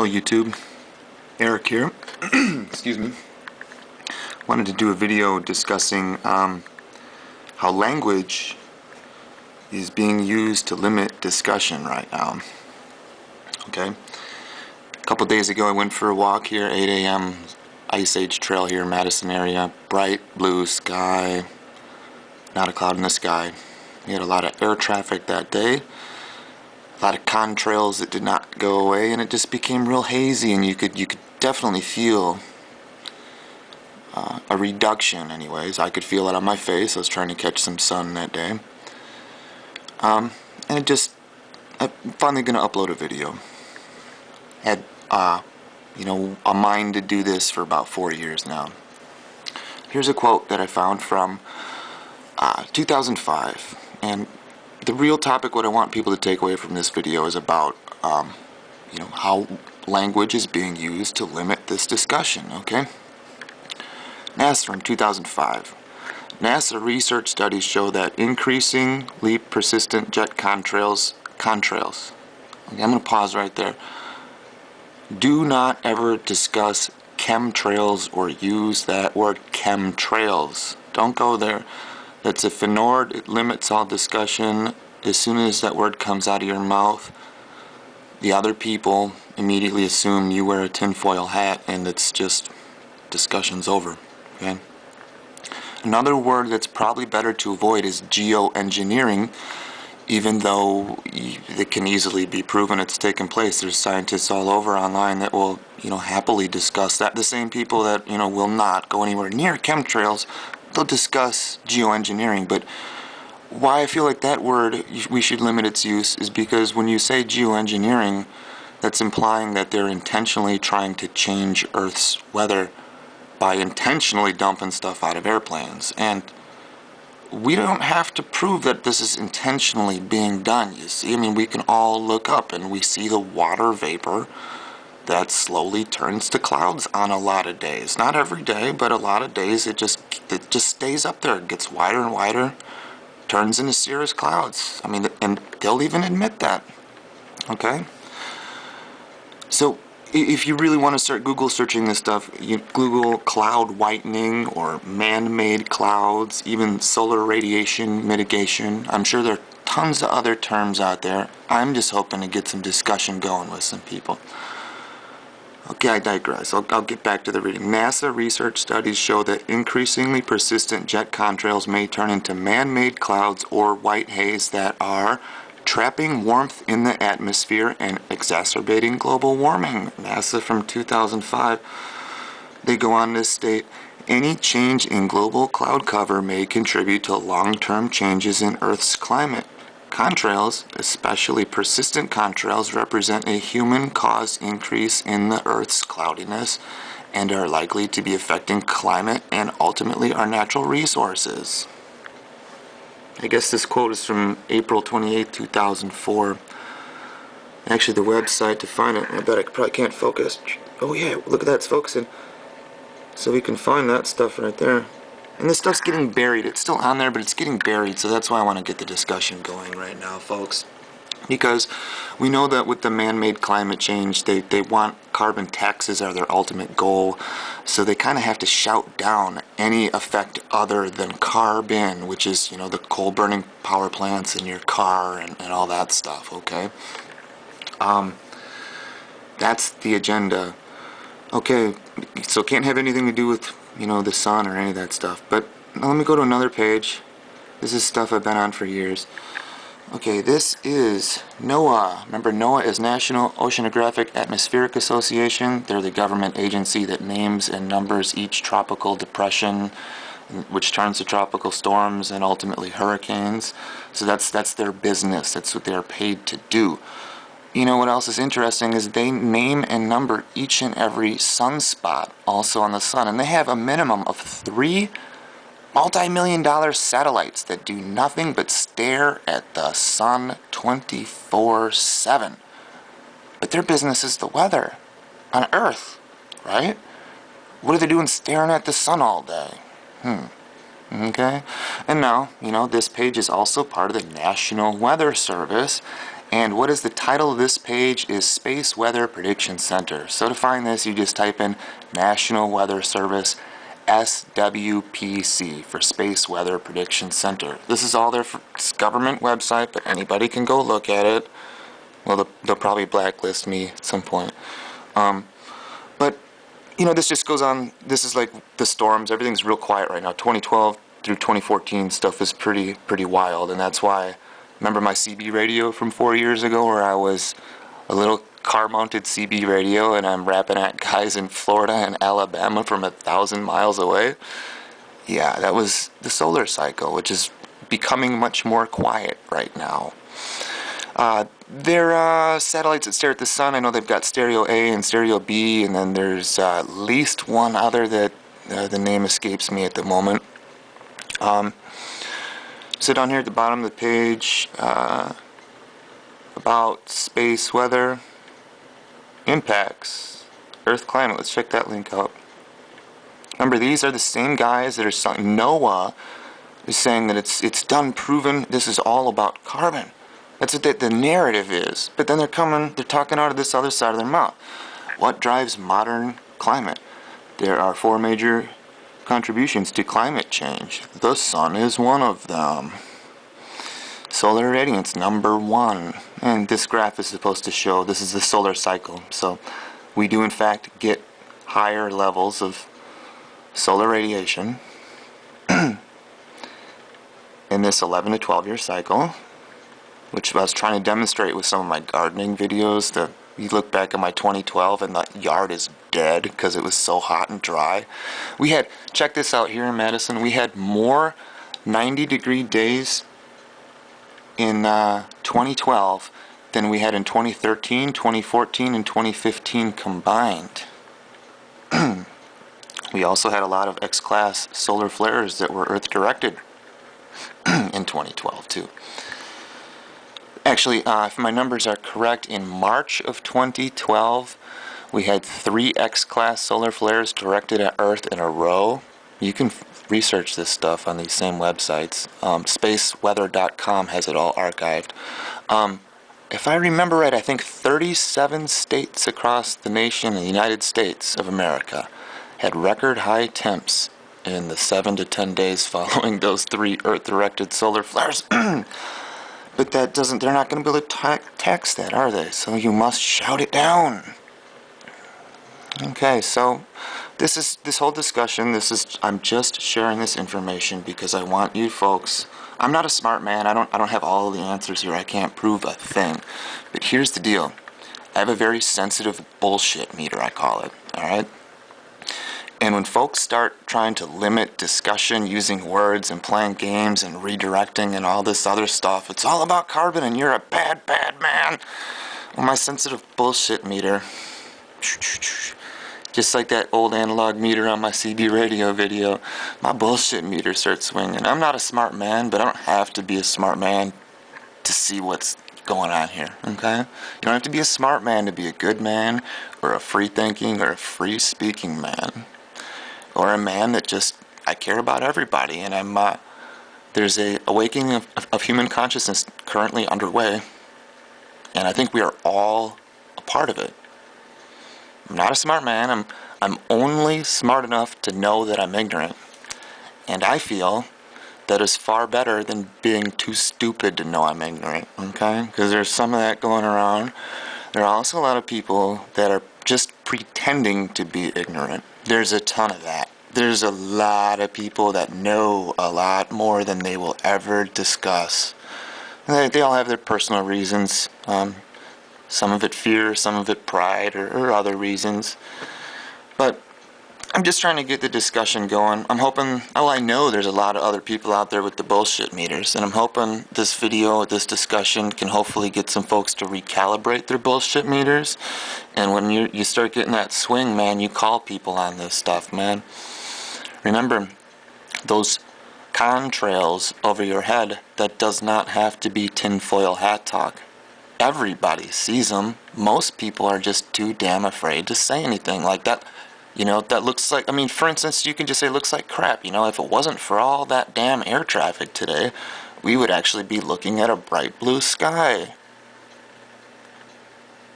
Hello YouTube, Eric here. Excuse me. Wanted to do a video discussing how language is being used to limit discussion right now. Okay. A couple days ago I went for a walk here, 8 a.m. Ice Age Trail here in Madison area. Bright blue sky, not a cloud in the sky. We had a lot of air traffic that day. A lot of contrails that did not go away, and it just became real hazy, and you could definitely feel a reduction. Anyways, I could feel it on my face. I was trying to catch some sun that day, and I'm finally gonna upload a video. Had a mind to do this for about 4 years now. Here's a quote that I found from 2005, and the real topic, what I want people to take away from this video, is about how language is being used to limit this discussion. Okay. NASA from 2005. NASA research studies show that increasingly persistent jet contrails. Okay, I'm going to pause right there. Do not ever discuss chemtrails or use that word chemtrails. Don't go there. That's a finord. It limits all discussion. As soon as that word comes out of your mouth, the other people immediately assume you wear a tinfoil hat, and it's just discussion's over. Okay. Another word that's probably better to avoid is geoengineering, even though it can easily be proven it's taken place. There's scientists all over online that will happily discuss that. The same people that will not go anywhere near chemtrails, they'll discuss geoengineering. But why I feel like that word, we should limit its use, is because when you say geoengineering, that's implying that they're intentionally trying to change Earth's weather by intentionally dumping stuff out of airplanes. And we don't have to prove that this is intentionally being done, you see. I mean, we can all look up and we see the water vapor that slowly turns to clouds on a lot of days. Not every day, but a lot of days it just stays up there. It gets wider and wider, turns into cirrus clouds. I mean, and they'll even admit that. Okay? So if you really want to start Google searching this stuff, you Google cloud whitening or man-made clouds, even solar radiation mitigation. I'm sure there are tons of other terms out there. I'm just hoping to get some discussion going with some people. Okay, I digress. I'll get back to the reading. NASA research studies show that increasingly persistent jet contrails may turn into man-made clouds or white haze that are trapping warmth in the atmosphere and exacerbating global warming. NASA from 2005. They go on to state, any change in global cloud cover may contribute to long-term changes in Earth's climate. Contrails, especially persistent contrails, represent a human-caused increase in the Earth's cloudiness and are likely to be affecting climate and ultimately our natural resources. I guess this quote is from April 28, 2004. Actually, the website to find it, I bet I probably can't focus. Oh yeah, look at that, it's focusing. So we can find that stuff right there. And this stuff's getting buried. It's still on there, but it's getting buried, so that's why I want to get the discussion going right now, folks. Because we know that with the man-made climate change, they want carbon taxes are their ultimate goal, so they kind of have to shout down any effect other than carbon, which is, the coal-burning power plants in your car and all that stuff, okay? That's the agenda. Okay, so it can't have anything to do with, the sun or any of that stuff. But now let me go to another page. This is stuff I've been on for years. Okay, this is NOAA. Remember, NOAA is National Oceanographic Atmospheric Association. They're the government agency that names and numbers each tropical depression, which turns to tropical storms and ultimately hurricanes. So that's their business. That's what they're paid to do. You know what else is interesting is they name and number each and every sunspot also on the sun. And they have a minimum of 3 multi-million-dollar satellites that do nothing but stare at the sun 24/7. But their business is the weather on Earth, right? What are they doing staring at the sun all day? Okay? And now, this page is also part of the National Weather Service. And what is the title of this page is Space Weather Prediction Center. So to find this, you just type in National Weather Service, SWPC, for Space Weather Prediction Center. This is all their government website, but anybody can go look at it. Well, they'll probably blacklist me at some point. But, you know, this just goes on. This is like the storms. Everything's real quiet right now. 2012 through 2014 stuff is pretty wild, and that's why, remember my CB radio from 4 years ago where I was a little car-mounted CB radio and I'm rapping at guys in Florida and Alabama from 1,000 miles away? Yeah, that was the solar cycle, which is becoming much more quiet right now. There are satellites that stare at the sun. I know they've got Stereo A and Stereo B, and then there's at least one other that the name escapes me at the moment. So down here at the bottom of the page, about space weather impacts Earth climate. Let's check that link out. Remember, these are the same guys that are saying, NOAA is saying that it's done, proven. This is all about carbon. That's what the narrative is. But then they're talking out of this other side of their mouth. What drives modern climate? There are 4 major contributions to climate change. The sun is one of them. Solar radiance, number 1. And this graph is supposed to show this is the solar cycle. So we do in fact get higher levels of solar radiation in this 11 to 12 year cycle, which I was trying to demonstrate with some of my gardening videos. You look back at my 2012 and the yard is dead because it was so hot and dry. We had, check this out here in Madison, we had more 90-degree days in 2012 than we had in 2013, 2014, and 2015 combined. We also had a lot of X-class solar flares that were Earth-directed in 2012 too. Actually, if my numbers are correct, in March of 2012, we had 3 X-class solar flares directed at Earth in a row. You can research this stuff on these same websites. Spaceweather.com has it all archived. If I remember right, I think 37 states across the nation, the United States of America, had record high temps in the 7 to 10 days following those 3 Earth-directed solar flares. But that doesn't, they're not going to be able to tax that, are they? So you must shout it down. Okay, so this whole discussion, I'm just sharing this information because I want you folks, I'm not a smart man, I don't have all the answers here, I can't prove a thing. But here's the deal, I have a very sensitive bullshit meter, I call it, alright? And when folks start trying to limit discussion using words and playing games and redirecting and all this other stuff, it's all about carbon and you're a bad, bad man. Well, my sensitive bullshit meter, just like that old analog meter on my CB radio video, my bullshit meter starts swinging. I'm not a smart man, but I don't have to be a smart man to see what's going on here, okay? You don't have to be a smart man to be a good man or a free-thinking or a free-speaking man. Or a man that just, I care about everybody, and there's a awakening of human consciousness currently underway, and I think we are all a part of it. I'm not a smart man, I'm only smart enough to know that I'm ignorant, and I feel that is far better than being too stupid to know I'm ignorant, okay? Because there's some of that going around. There are also a lot of people that are just pretending to be ignorant. There's a ton of that. There's a lot of people that know a lot more than they will ever discuss. They all have their personal reasons. Some of it fear, some of it pride, or other reasons. But I'm just trying to get the discussion going. I'm hoping, I know there's a lot of other people out there with the bullshit meters, and I'm hoping this video, this discussion can hopefully get some folks to recalibrate their bullshit meters. And when you start getting that swing, man, you call people on this stuff, man. Remember, those contrails over your head, that does not have to be tinfoil hat talk. Everybody sees them. Most people are just too damn afraid to say anything like that. You know, that looks like, I mean, for instance, you can just say it looks like crap. You know, if it wasn't for all that damn air traffic today, we would actually be looking at a bright blue sky.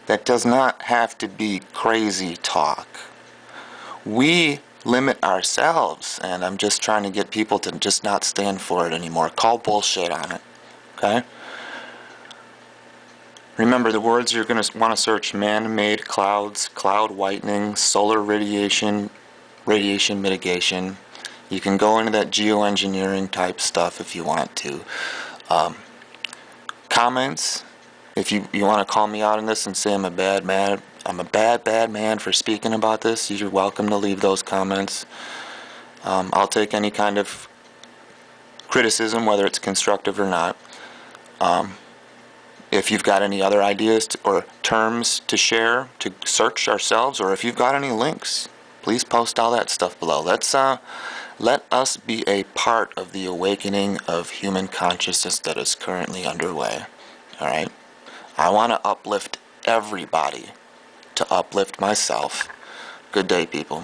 That does not have to be crazy talk. We limit ourselves, and I'm just trying to get people to just not stand for it anymore. Call bullshit on it, okay? Remember, the words you're going to want to search: man-made clouds, cloud whitening, solar radiation, radiation mitigation. You can go into that geoengineering type stuff if you want to. Comments, if you want to call me out on this and say I'm a bad man for speaking about this, you're welcome to leave those comments. I'll take any kind of criticism, whether it's constructive or not. If you've got any other ideas or terms to share, to search ourselves, or if you've got any links, please post all that stuff below. Let us be a part of the awakening of human consciousness that is currently underway. Alright? I want to uplift everybody to uplift myself. Good day, people.